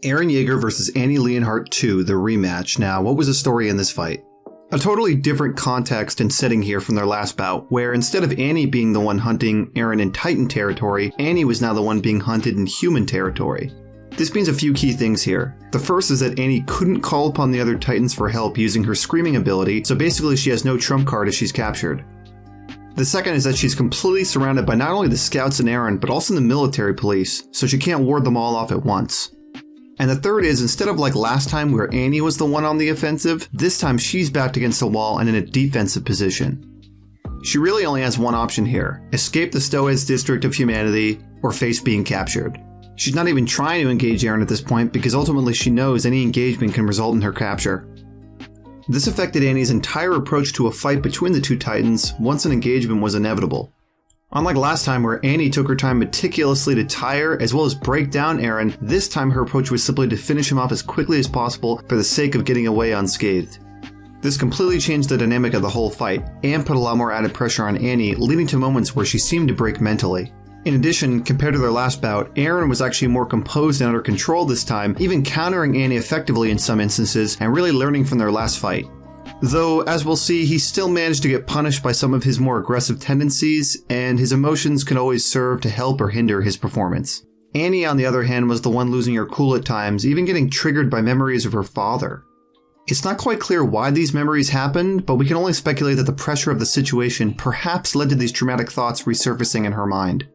Eren Yeager vs. Annie Leonhardt 2, the rematch. Now, what was the story in this fight? A totally different context and setting here from their last bout, where instead of Annie being the one hunting Eren in Titan territory, Annie was now the one being hunted in human territory. This means a few key things here. The first is that Annie couldn't call upon the other Titans for help using her screaming ability, so basically she has no trump card if she's captured. The second is that she's completely surrounded by not only the scouts and Eren, but also the military police, so she can't ward them all off at once. And the third is, instead of like last time where Annie was the one on the offensive, this time she's backed against the wall and in a defensive position. She really only has one option here: escape the Stoids District of Humanity, or face being captured. She's not even trying to engage Eren at this point because ultimately she knows any engagement can result in her capture. This affected Annie's entire approach to a fight between the two Titans once an engagement was inevitable. Unlike last time where Annie took her time meticulously to tire as well as break down Eren, this time her approach was simply to finish him off as quickly as possible for the sake of getting away unscathed. This completely changed the dynamic of the whole fight, and put a lot more added pressure on Annie, leading to moments where she seemed to break mentally. In addition, compared to their last bout, Eren was actually more composed and under control this time, even countering Annie effectively in some instances, and really learning from their last fight. Though, as we'll see, he still managed to get punished by some of his more aggressive tendencies, and his emotions can always serve to help or hinder his performance. Annie, on the other hand, was the one losing her cool at times, even getting triggered by memories of her father. It's not quite clear why these memories happened, but we can only speculate that the pressure of the situation perhaps led to these traumatic thoughts resurfacing in her mind.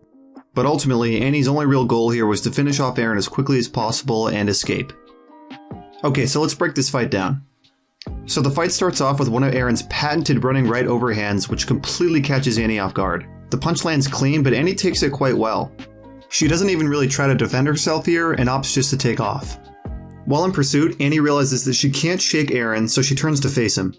But ultimately, Annie's only real goal here was to finish off Eren as quickly as possible and escape. Okay, so let's break this fight down. So the fight starts off with one of Eren's patented running right overhands, which completely catches Annie off guard. The punch lands clean, but Annie takes it quite well. She doesn't even really try to defend herself here and opts just to take off. While in pursuit, Annie realizes that she can't shake Eren, so she turns to face him.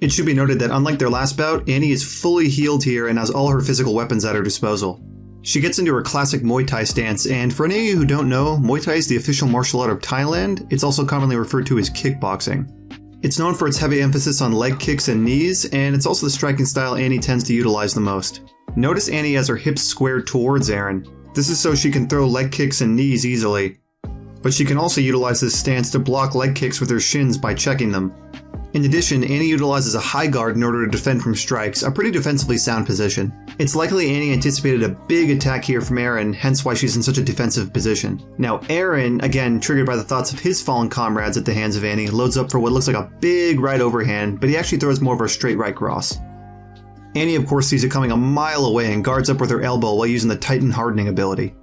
It should be noted that unlike their last bout, Annie is fully healed here and has all her physical weapons at her disposal. She gets into her classic Muay Thai stance, and for any of you who don't know, Muay Thai is the official martial art of Thailand. It's also commonly referred to as kickboxing. It's known for its heavy emphasis on leg kicks and knees, and it's also the striking style Annie tends to utilize the most. Notice Annie has her hips squared towards Eren. This is so she can throw leg kicks and knees easily. But she can also utilize this stance to block leg kicks with her shins by checking them. In addition, Annie utilizes a high guard in order to defend from strikes, a pretty defensively sound position. It's likely Annie anticipated a big attack here from Eren, hence why she's in such a defensive position. Now Eren, again triggered by the thoughts of his fallen comrades at the hands of Annie, loads up for what looks like a big right overhand, but he actually throws more of a straight right cross. Annie of course sees it coming a mile away and guards up with her elbow while using the Titan hardening ability.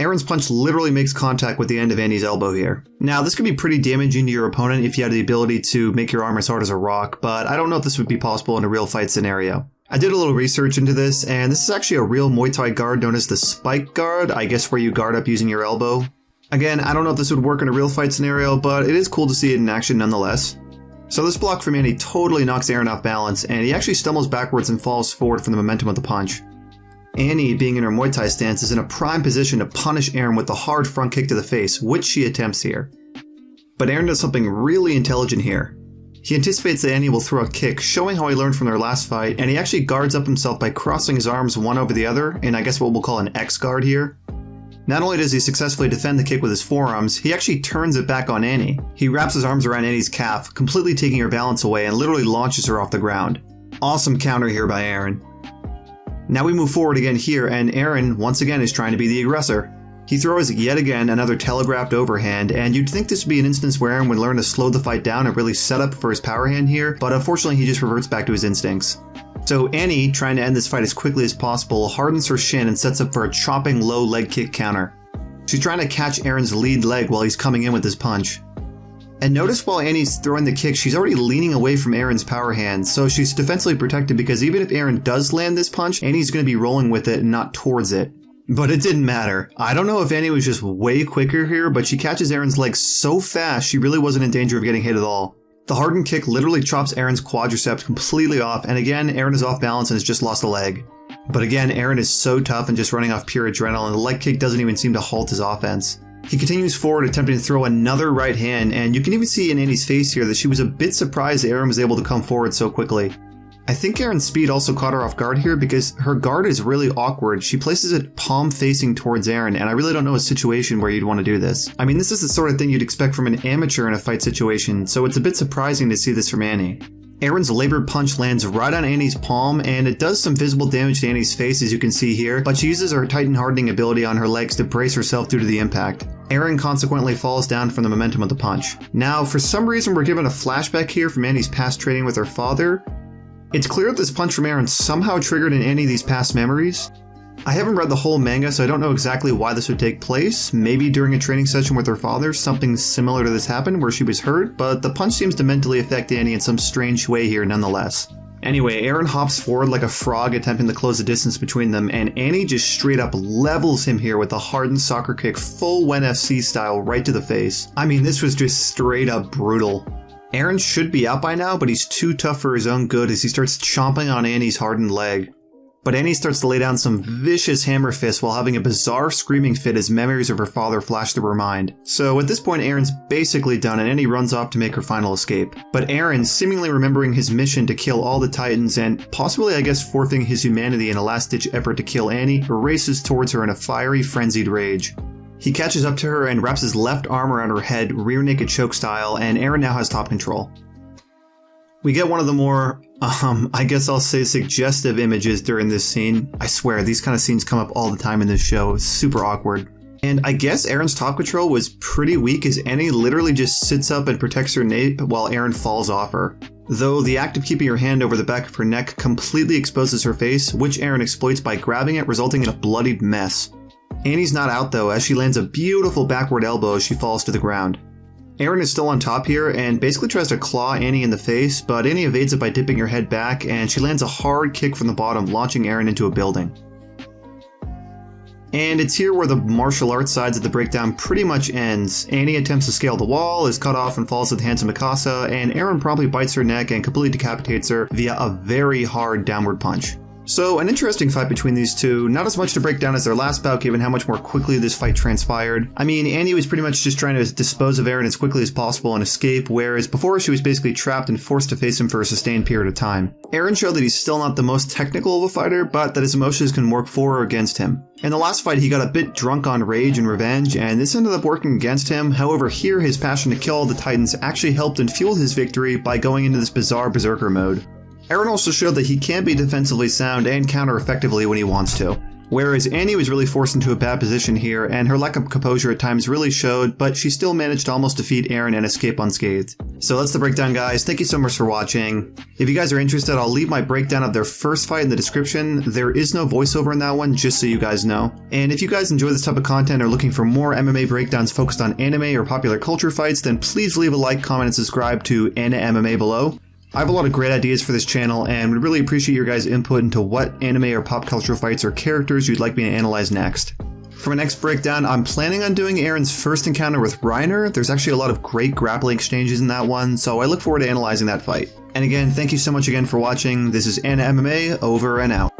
Eren's punch literally makes contact with the end of Annie's elbow here. Now, this could be pretty damaging to your opponent if you had the ability to make your arm as hard as a rock, but I don't know if this would be possible in a real fight scenario. I did a little research into this, and this is actually a real Muay Thai guard known as the spike guard, I guess where you guard up using your elbow. Again, I don't know if this would work in a real fight scenario, but it is cool to see it in action nonetheless. So this block from Annie totally knocks Eren off balance, and he actually stumbles backwards and falls forward from the momentum of the punch. Annie, being in her Muay Thai stance, is in a prime position to punish Eren with the hard front kick to the face, which she attempts here. But Eren does something really intelligent here. He anticipates that Annie will throw a kick, showing how he learned from their last fight, and he actually guards up himself by crossing his arms one over the other, in I guess what we'll call an X guard here. Not only does he successfully defend the kick with his forearms, he actually turns it back on Annie. He wraps his arms around Annie's calf, completely taking her balance away and literally launches her off the ground. Awesome counter here by Eren. Now we move forward again here, and Eren once again is trying to be the aggressor. He throws yet again another telegraphed overhand, and you'd think this would be an instance where Eren would learn to slow the fight down and really set up for his power hand here, but unfortunately he just reverts back to his instincts. So Annie, trying to end this fight as quickly as possible, hardens her shin and sets up for a chopping low leg kick counter. She's trying to catch Eren's lead leg while he's coming in with his punch. And notice while Annie's throwing the kick, she's already leaning away from Eren's power hand, so she's defensively protected because even if Eren does land this punch, Annie's going to be rolling with it and not towards it. But it didn't matter. I don't know if Annie was just way quicker here, but she catches Eren's leg so fast she really wasn't in danger of getting hit at all. The hardened kick literally chops Eren's quadriceps completely off, and again, Eren is off balance and has just lost a leg. But again, Eren is so tough and just running off pure adrenaline, the leg kick doesn't even seem to halt his offense. He continues forward, attempting to throw another right hand, and you can even see in Annie's face here that she was a bit surprised that Eren was able to come forward so quickly. I think Eren's speed also caught her off guard here because her guard is really awkward. She places it palm facing towards Eren, and I really don't know a situation where you'd want to do this. I mean, this is the sort of thing you'd expect from an amateur in a fight situation, so it's a bit surprising to see this from Annie. Eren's labored punch lands right on Annie's palm, and it does some visible damage to Annie's face as you can see here, but she uses her Titan hardening ability on her legs to brace herself due to the impact. Eren consequently falls down from the momentum of the punch. Now, for some reason we're given a flashback here from Annie's past training with her father. It's clear that this punch from Eren somehow triggered in any of these past memories. I haven't read the whole manga, so I don't know exactly why this would take place. Maybe during a training session with her father, something similar to this happened where she was hurt, but the punch seems to mentally affect Annie in some strange way here nonetheless. Anyway, Eren hops forward like a frog attempting to close the distance between them, and Annie just straight up levels him here with a hardened soccer kick full WEN FC style right to the face. I mean, this was just straight up brutal. Eren should be out by now, but he's too tough for his own good as he starts chomping on Annie's hardened leg. But Annie starts to lay down some vicious hammer fists while having a bizarre screaming fit as memories of her father flash through her mind. So at this point Eren's basically done and Annie runs off to make her final escape. But Eren, seemingly remembering his mission to kill all the Titans and possibly I guess forfeiting his humanity in a last-ditch effort to kill Annie, races towards her in a fiery, frenzied rage. He catches up to her and wraps his left arm around her head, rear naked choke style, and Eren now has top control. We get one of the more, I guess I'll say suggestive images during this scene. I swear, these kind of scenes come up all the time in this show. It's super awkward. And I guess Eren's top control was pretty weak as Annie literally just sits up and protects her nape while Eren falls off her. Though the act of keeping her hand over the back of her neck completely exposes her face, which Eren exploits by grabbing it, resulting in a bloodied mess. Annie's not out though, as she lands a beautiful backward elbow as she falls to the ground. Eren is still on top here and basically tries to claw Annie in the face, but Annie evades it by dipping her head back and she lands a hard kick from the bottom, launching Eren into a building. And it's here where the martial arts sides of the breakdown pretty much ends. Annie attempts to scale the wall, is cut off and falls at the hands of Mikasa, and Eren promptly bites her neck and completely decapitates her via a very hard downward punch. So, an interesting fight between these two, not as much to break down as their last bout given how much more quickly this fight transpired. I mean, Annie was pretty much just trying to dispose of Eren as quickly as possible and escape, whereas before she was basically trapped and forced to face him for a sustained period of time. Eren showed that he's still not the most technical of a fighter, but that his emotions can work for or against him. In the last fight, he got a bit drunk on rage and revenge, and this ended up working against him. However, here his passion to kill all the Titans actually helped and fueled his victory by going into this bizarre berserker mode. Eren also showed that he can be defensively sound and counter effectively when he wants to. Whereas Annie was really forced into a bad position here, and her lack of composure at times really showed, but she still managed to almost defeat Eren and escape unscathed. So that's the breakdown, guys. Thank you so much for watching. If you guys are interested, I'll leave my breakdown of their first fight in the description. There is no voiceover in that one, just so you guys know. And if you guys enjoy this type of content or are looking for more MMA breakdowns focused on anime or popular culture fights, then please leave a like, comment, and subscribe to Anna MMA below. I have a lot of great ideas for this channel and would really appreciate your guys' input into what anime or pop culture fights or characters you'd like me to analyze next. For my next breakdown, I'm planning on doing Eren's first encounter with Reiner. There's actually a lot of great grappling exchanges in that one, so I look forward to analyzing that fight. And again, thank you so much again for watching. This is Anna MMA, over and out.